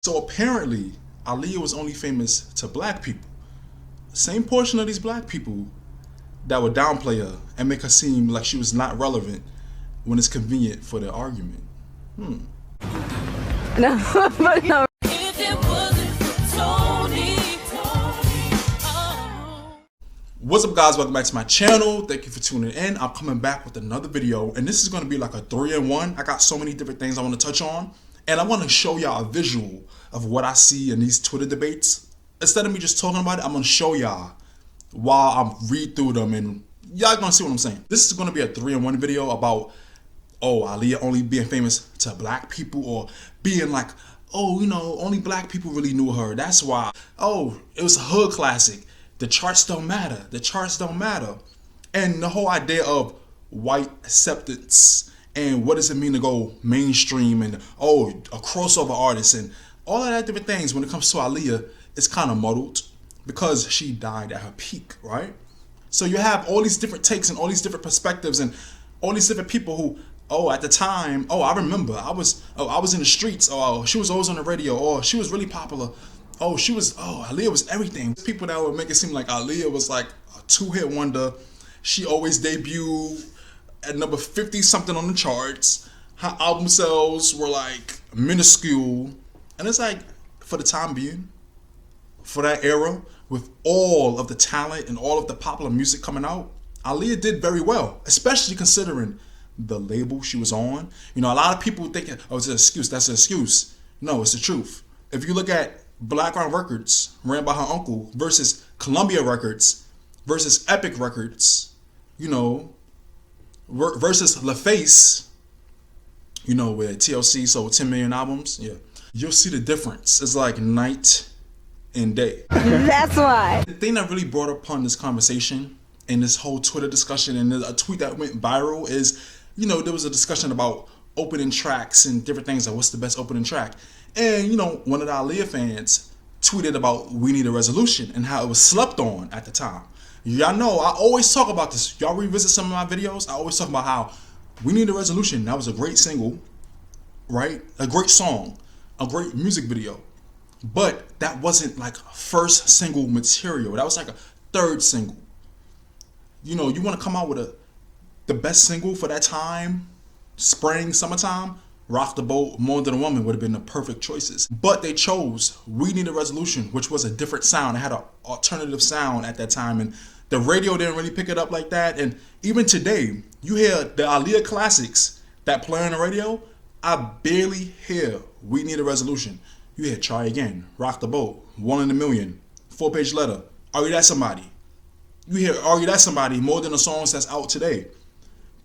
So apparently, Aaliyah was only famous to black people. Same portion of these black people that would downplay her and make her seem like she was not relevant when it's convenient for their argument. No, but no. What's up, guys? Welcome back to my channel. Thank you for tuning in. I'm coming back with another video, and this is going to be like a 3-in-1. I got so many different things I want to touch on, and I want to show y'all a visual of what I see in these Twitter debates. Instead of me just talking about it, I'm going to show y'all while I read through them, and y'all gonna see what I'm saying. This is gonna be a 3-in-1 video about, oh, Aaliyah only being famous to black people, or being like, oh, you know, only black people really knew her. That's why. Oh, it was a hood classic. The charts don't matter. The charts don't matter. And the whole idea of white acceptance and what does it mean to go mainstream, and oh, a crossover artist, and all of that different things when it comes to Aaliyah, it's kind of muddled because she died at her peak, right? So you have all these different takes and all these different perspectives and all these different people who, oh, at the time, oh, I remember, I was in the streets, oh, she was always on the radio, or she was really popular, oh, Aaliyah was everything. People that would make it seem like Aaliyah was like a 2-hit wonder. She always debuted at number 50 something on the charts. Her album sales were like minuscule, and it's like, for the time being, for that era, with all of the talent and all of the popular music coming out, Aaliyah did very well, especially considering the label she was on. You know, a lot of people think, oh, it's an excuse. That's an excuse. No, it's the truth. If you look at Black Rock Records, ran by her uncle, versus Columbia Records, versus Epic Records, you know, versus LaFace, you know, where TLC sold 10 million albums, yeah, you'll see the difference. It's like night and day. That's why. The thing that really brought upon this conversation and this whole Twitter discussion, and a tweet that went viral, is, you know, there was a discussion about opening tracks and different things, like what's the best opening track. And, you know, one of the Aaliyah fans tweeted about We Need a Resolution and how it was slept on at the time. Y'all know, I always talk about this. Y'all revisit some of my videos, I always talk about how We Need a Resolution, that was a great single, right? A great song, a great music video. But that wasn't like first single material. That was like a third single. You know, you want to come out with the best single for that time, spring, summertime, Rock the Boat, More Than a Woman would have been the perfect choices. But they chose We Need a Resolution, which was a different sound. It had an alternative sound at that time, and the radio didn't really pick it up like that. And even today, you hear the Aaliyah classics that play on the radio, I barely hear We Need a Resolution. You hear Try Again, Rock the Boat, 1 in a Million, 4-Page Letter, Are You That Somebody? You hear Are You That Somebody more than the songs that's out today.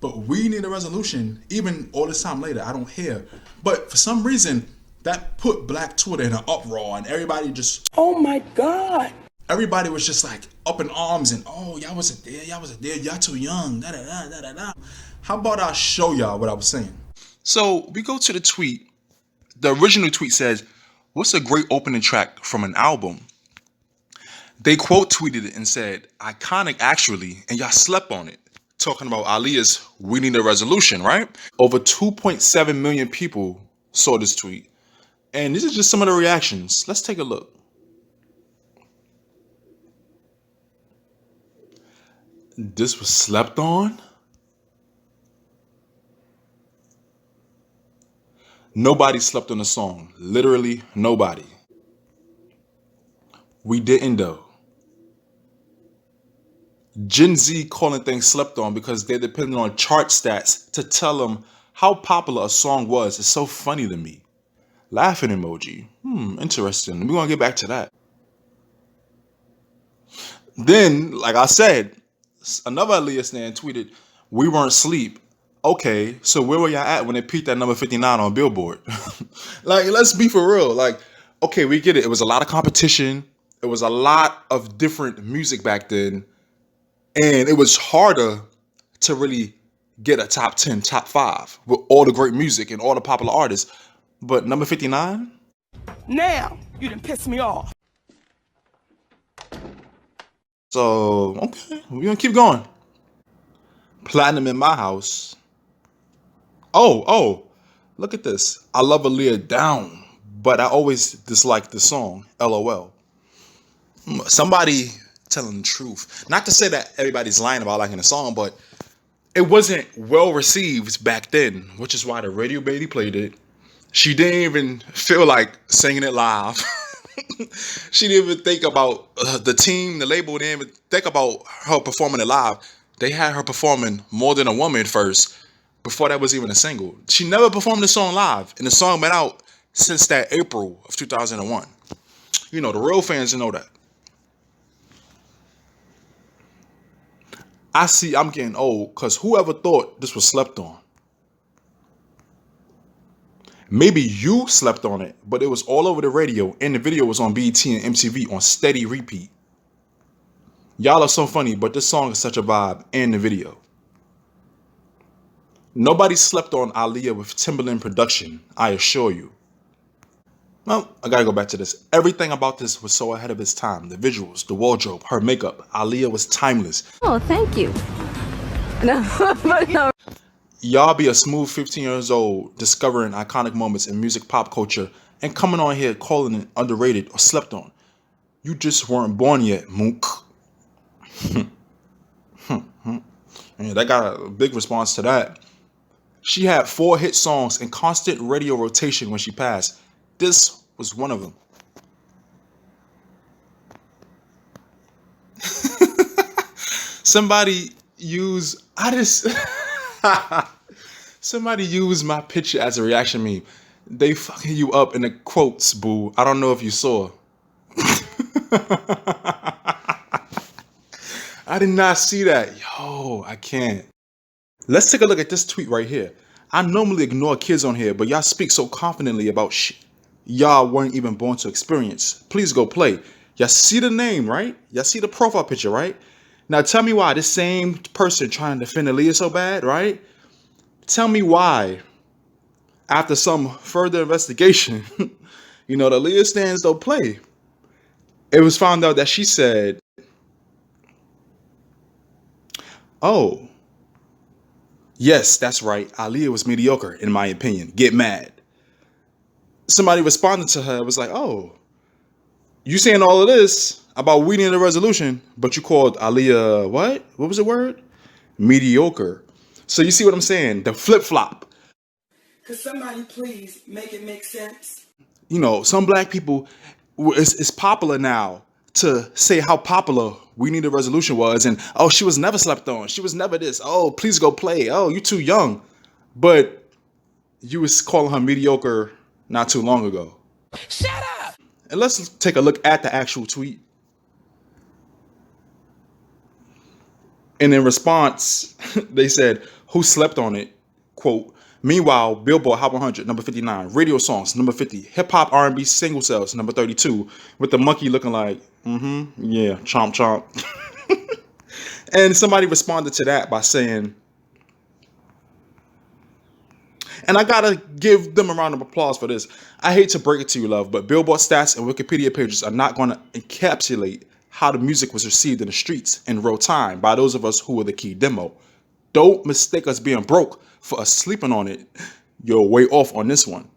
But We Need a Resolution, even all this time later, I don't hear. But for some reason, that put Black Twitter in an uproar, and everybody just, Oh my God. everybody was just like up in arms, and oh, y'all wasn't there, y'all too young, da da da da da da. How about I show y'all what I was saying? So we go to the tweet. The original tweet says, what's a great opening track from an album? They quote tweeted it and said, iconic actually, and y'all slept on it. Talking about Aaliyah's We Need a Resolution, right? Over 2.7 million people saw this tweet. And these are just some of the reactions. Let's take a look. This was slept on? Nobody slept on the song. Literally nobody. We didn't though. Gen Z calling things slept on because they're depending on chart stats to tell them how popular a song was. It's so funny to me. Laughing emoji. Interesting. We're going to get back to that. Then, like I said, another Aaliyah stan tweeted, we weren't asleep. Okay, so where were y'all at when it peaked at number 59 on Billboard? Like, let's be for real. Like, okay, we get it. It was a lot of competition. It was a lot of different music back then. And it was harder to really get a top 10, top 5 with all the great music and all the popular artists. But number 59? Now, you done pissed me off. So, okay, we're going to keep going. Platinum in My House. Oh, look at this. I Love Aaliyah down. but I always disliked the song, LOL. Somebody telling the truth. Not to say that everybody's lying about liking the song, but it wasn't well received back then, which is why the radio lady played it. She didn't even feel like singing it live. She didn't even think about the team, the label didn't even think about her performing it live. They had her performing More Than a Woman first, before that was even a single. She never performed the song live, and the song been out since that April of 2001. You know, the real fans know that. I'm getting old, because whoever thought this was slept on? Maybe you slept on it, but it was all over the radio, and the video was on BET and MTV on steady repeat. Y'all are so funny, but this song is such a vibe, and the video. Nobody slept on Aaliyah with Timberland production, I assure you. Well, I gotta go back to this. Everything about this was so ahead of its time. The visuals, the wardrobe, her makeup. Aaliyah was timeless. Oh, thank you. No, but no. Y'all be a smooth 15 years old, discovering iconic moments in music pop culture, and coming on here calling it underrated or slept on. You just weren't born yet, Mook. And that got a big response to that. She had 4 hit songs in constant radio rotation when she passed. This was one of them. Somebody use somebody used my picture as a reaction meme. They fucking you up in the quotes, boo. I don't know if you saw. I did not see that. Yo, I can't. Let's take a look at this tweet right here. I normally ignore kids on here, but y'all speak so confidently about shit y'all weren't even born to experience. Please go play. Y'all see the name, right? Y'all see the profile picture, right? Now tell me why this same person trying to defend Aaliyah so bad, right? Tell me why, after some further investigation, the Aaliyah stands don't play. It was found out that she said, oh, yes, that's right. Aaliyah was mediocre, in my opinion. Get mad. Somebody responded to her, was like, oh, you saying all of this about we need a resolution, but you called Aaliyah what? What was the word? Mediocre. So you see what I'm saying? The flip-flop. Could somebody please make it make sense? Some black people, it's popular now to say how popular we need a resolution was, and oh, she was never slept on. She was never this. Oh, please go play. Oh, you too young. But you was calling her mediocre not too long ago. Shut up! And let's take a look at the actual tweet. And in response, they said, who slept on it? Quote, meanwhile, Billboard Hot 100, number 59, radio songs, number 50, hip-hop R&B single sales, number 32, with the monkey looking like, yeah, chomp chomp. And somebody responded to that by saying, and I gotta give them a round of applause for this. I hate to break it to you, love, but Billboard stats and Wikipedia pages are not gonna encapsulate how the music was received in the streets in real time by those of us who were the key demo. Don't mistake us being broke for us sleeping on it. You're way off on this one.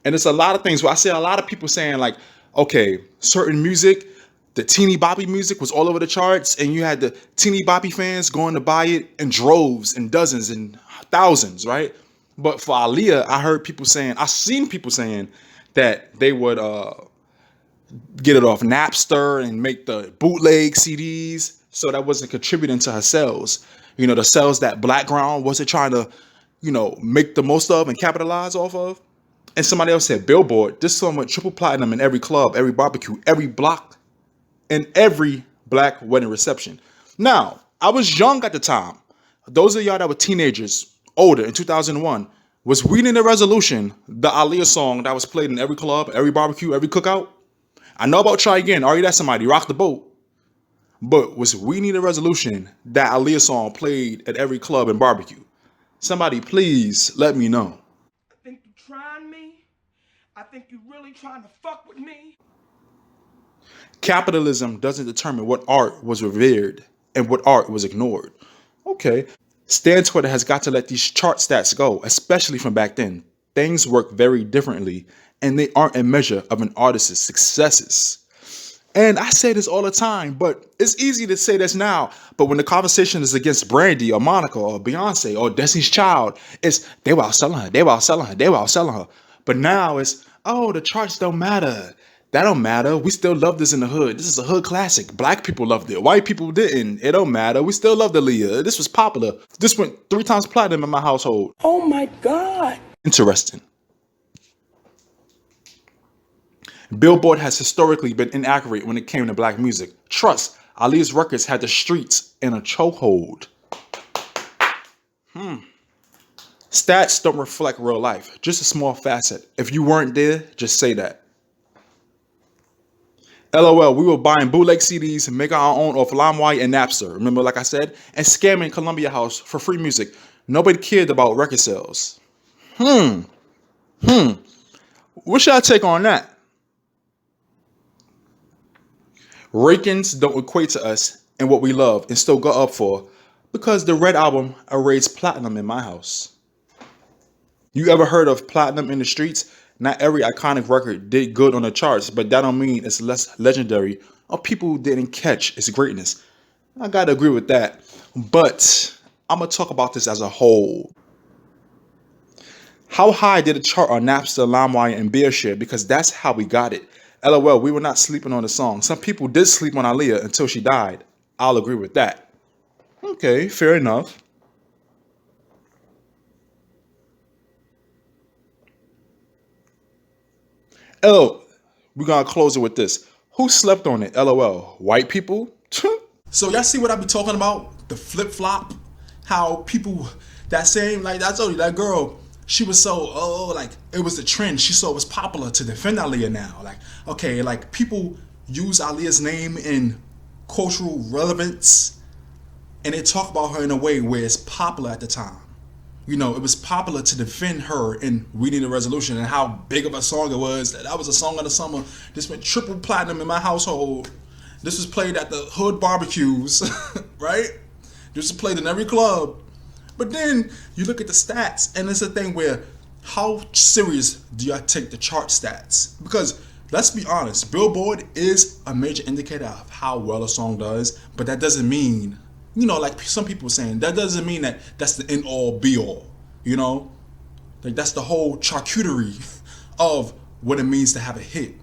And it's a lot of things where I see a lot of people saying like, okay, certain music, the Teeny Boppy music was all over the charts, and you had the Teeny Boppy fans going to buy it in droves and dozens and thousands, right? But for Aaliyah, I've seen people saying that they would get it off Napster and make the bootleg CDs, so that wasn't contributing to her sales. The sales that Blackground wasn't trying to, make the most of and capitalize off of. And somebody else said, Billboard, this song went triple platinum in every club, every barbecue, every block, and every black wedding reception. Now, I was young at the time. Those of y'all that were teenagers, older in 2001, was We Need a Resolution, the Aaliyah song that was played in every club, every barbecue, every cookout? I know about Try Again, Are You That Somebody, Rock the Boat. But was We Need a Resolution that Aaliyah song played at every club and barbecue? Somebody please let me know. I think you trying me? I think you really trying to fuck with me? Capitalism doesn't determine what art was revered and what art was ignored. Okay. Stan Twitter has got to let these chart stats go, especially from back then. Things work very differently, and they aren't a measure of an artist's successes. And I say this all the time, but it's easy to say this now. But when the conversation is against Brandy or Monica or Beyonce or Destiny's Child, it's they were outselling her, they were outselling her, they were outselling her. But now it's, oh, the charts don't matter. That don't matter. We still love this in the hood. This is a hood classic. Black people loved it. White people didn't. It don't matter. We still love Aaliyah. This was popular. This went 3 times platinum in my household. Oh my God. Interesting. Billboard has historically been inaccurate when it came to black music. Trust, Aaliyah's records had the streets in a chokehold. Stats don't reflect real life, just a small facet. If you weren't there, just say that. LOL, we were buying bootleg CDs and making our own off LimeWire and Napster, remember like I said? And scamming Columbia House for free music. Nobody cared about record sales. What's your take on that? Rankings don't equate to us and what we love and still go up for because the Red Album arrays platinum in my house. You ever heard of platinum in the streets? Not every iconic record did good on the charts, but that don't mean it's less legendary or people didn't catch its greatness. I gotta agree with that, but I'm gonna talk about this as a whole. How high did it chart on Napster, LimeWire, and BearShare? Because that's how we got it. LOL, we were not sleeping on the song. Some people did sleep on Aaliyah until she died. I'll agree with that. Okay, fair enough. Oh, we're gonna close it with this. Who slept on it? LOL. White people? So y'all see what I be talking about? The flip-flop? How people, that same, like I told you, that girl, she was so, like, it was the trend. She saw it was popular to defend Aaliyah now. Like, okay, like, people use Aaliyah's name in cultural relevance, and they talk about her in a way where it's popular at the time. You know, it was popular to defend her in We Need a Resolution and how big of a song it was. That was a song of the summer. This went triple platinum in my household. This was played at the hood barbecues, right? This was played in every club. But then you look at the stats, and it's a thing where how serious do y'all take the chart stats? Because let's be honest, Billboard is a major indicator of how well a song does, but that doesn't mean, you know, like some people were saying, that doesn't mean that that's the end all be all, you know? Like that's the whole charcuterie of what it means to have a hit.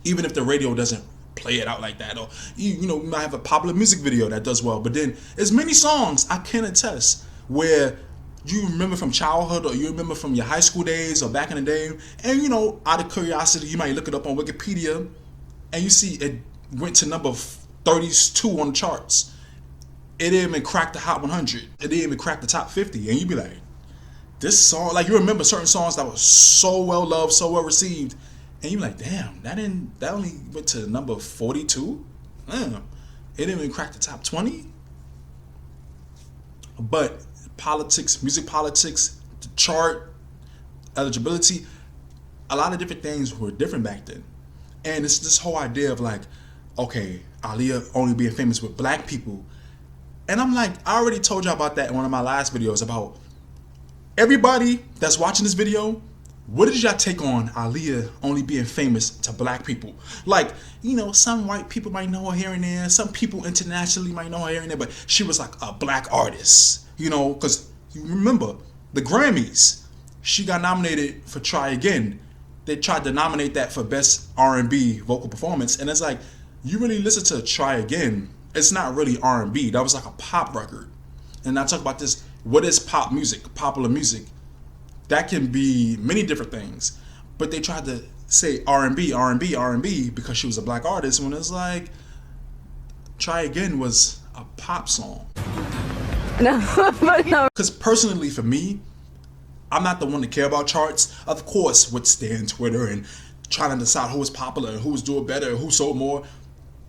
Even if the radio doesn't play it out like that, or you know, we might have a popular music video that does well, but then there's many songs I can attest where you remember from childhood or you remember from your high school days or back in the day, and you know, out of curiosity, you might look it up on Wikipedia and you see it went to number 32 on the charts. It didn't even crack the Hot 100. It didn't even crack the top 50, and you'd be like, this song, like you remember certain songs that were so well loved, so well received, and you're like, damn, that only went to number 42? Damn, it didn't even crack the top 20? But politics, music politics, the chart, eligibility, a lot of different things were different back then. And it's this whole idea of like, okay, Aaliyah only being famous with black people. And I'm like, I already told y'all about that in one of my last videos about everybody that's watching this video. What did y'all take on Aaliyah only being famous to black people? Like, you know, some white people might know her here and there. Some people internationally might know her here and there. But she was like a black artist, you know, because you remember the Grammys. She got nominated for Try Again. They tried to nominate that for Best R&B Vocal Performance. And it's like, you really listen to Try Again, it's not really R&B. That was like a pop record. And I talk about this, what is pop music, popular music? That can be many different things, but they tried to say R&B, R&B, R&B because she was a black artist when it's like, Try Again was a pop song. No, but no. Because personally for me, I'm not the one to care about charts. Of course, with Stan Twitter and trying to decide who was popular and who's doing better and who sold more,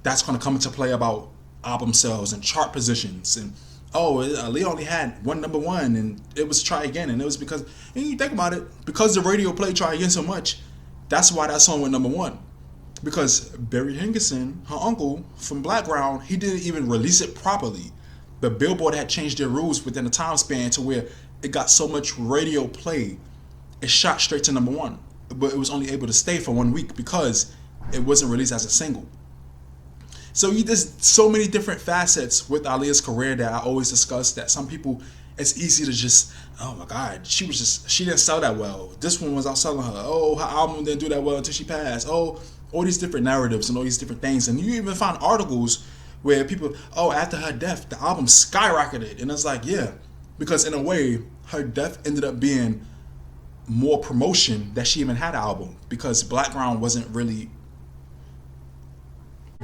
that's going to come into play about album sales and chart positions and Aaliyah only had one number one and it was Try Again, and it was because, and you think about it, because the radio played Try Again so much, that's why that song went number one. Because Barry Henderson, her uncle from Blackground, he didn't even release it properly. But Billboard had changed their rules within a time span to where it got so much radio play, it shot straight to number one. but it was only able to stay for 1 week because it wasn't released as a single. So there's so many different facets with Aaliyah's career that I always discuss, that some people, it's easy to just, oh my God, she didn't sell that well. This one was outselling her. Oh, her album didn't do that well until she passed. Oh, all these different narratives and all these different things. And you even find articles where people, oh, after her death, the album skyrocketed. And it's like, yeah, because in a way, her death ended up being more promotion that she even had an album, because Blackground wasn't really.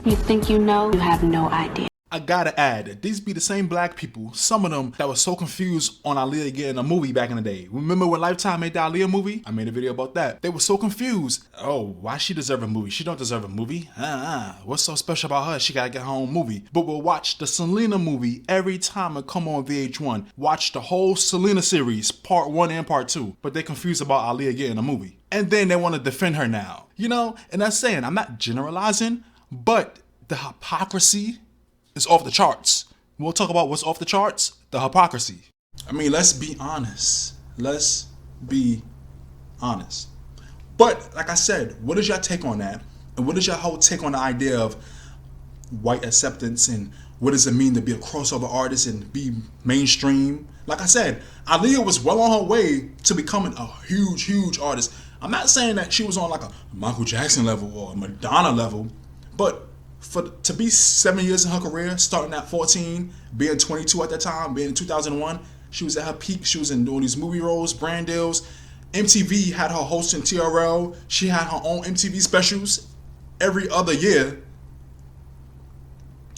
You think you know, you have no idea. I gotta add that these be the same black people, some of them that were so confused on Aaliyah getting a movie back in the day. Remember when Lifetime made the Aaliyah movie? I made a video about that. They were so confused. Oh, why she deserve a movie? She don't deserve a movie. What's so special about her? She gotta get her own movie. But we'll watch the Selena movie every time it come on VH1. Watch the whole Selena series, part 1 and part 2. But they confused about Aaliyah getting a movie. And then they want to defend her now. You know, and that's saying, I'm not generalizing, but the hypocrisy is off the charts. We'll talk about what's off the charts, the hypocrisy. I mean, let's be honest. Let's be honest. But like I said, what is your take on that? And what is your whole take on the idea of white acceptance, and what does it mean to be a crossover artist and be mainstream? Like I said, Aaliyah was well on her way to becoming a huge artist. I'm not saying that she was on like a Michael Jackson level or a Madonna level, but to be 7 years in her career, starting at 14, being 22 at that time, being in 2001, she was at her peak. She was in doing these movie roles, brand deals. MTV had her hosting TRL. She had her own MTV specials every other year.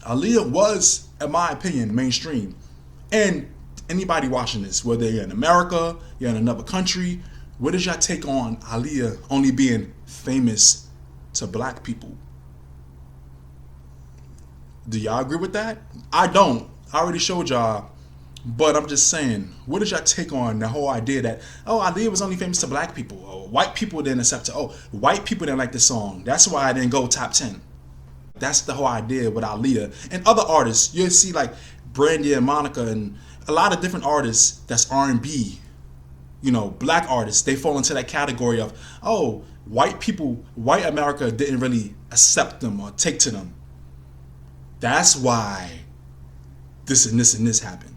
Aaliyah was, in my opinion, mainstream. And anybody watching this, whether you're in America, you're in another country, what is your take on Aaliyah only being famous to black people? Do y'all agree with that? I don't. I already showed y'all. But I'm just saying, what is your take on the whole idea that, oh, Aaliyah was only famous to black people, or white people didn't accept it, oh, white people didn't like this song, that's why I didn't go top 10. That's the whole idea with Aaliyah. And other artists, you'll see like Brandy and Monica and a lot of different artists that's R&B, you know, black artists, they fall into that category of, oh, white people, white America didn't really accept them or take to them. That's why this and this and this happened.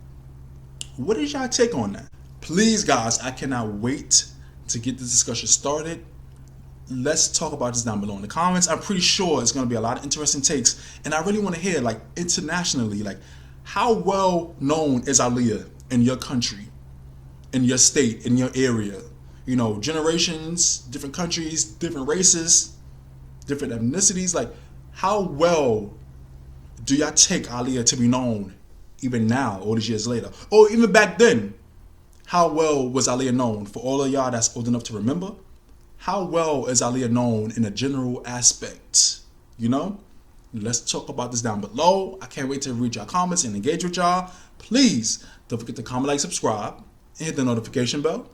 What is y'all take on that? Please, guys, I cannot wait to get this discussion started. Let's talk about this down below in the comments. I'm pretty sure it's going to be a lot of interesting takes, and I really want to hear, like, internationally, like, how well known is Aaliyah in your country, in your state, in your area? You know, generations, different countries, different races, different ethnicities. Like, how well do y'all take Aaliyah to be known even now, all these years later? Or even back then, how well was Aaliyah known? For all of y'all that's old enough to remember, how well is Aaliyah known in a general aspect? You know? Let's talk about this down below. I can't wait to read y'all comments and engage with y'all. Please don't forget to comment, like, subscribe, and hit the notification bell.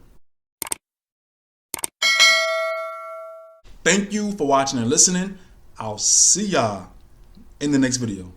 Thank you for watching and listening. I'll see y'all in the next video.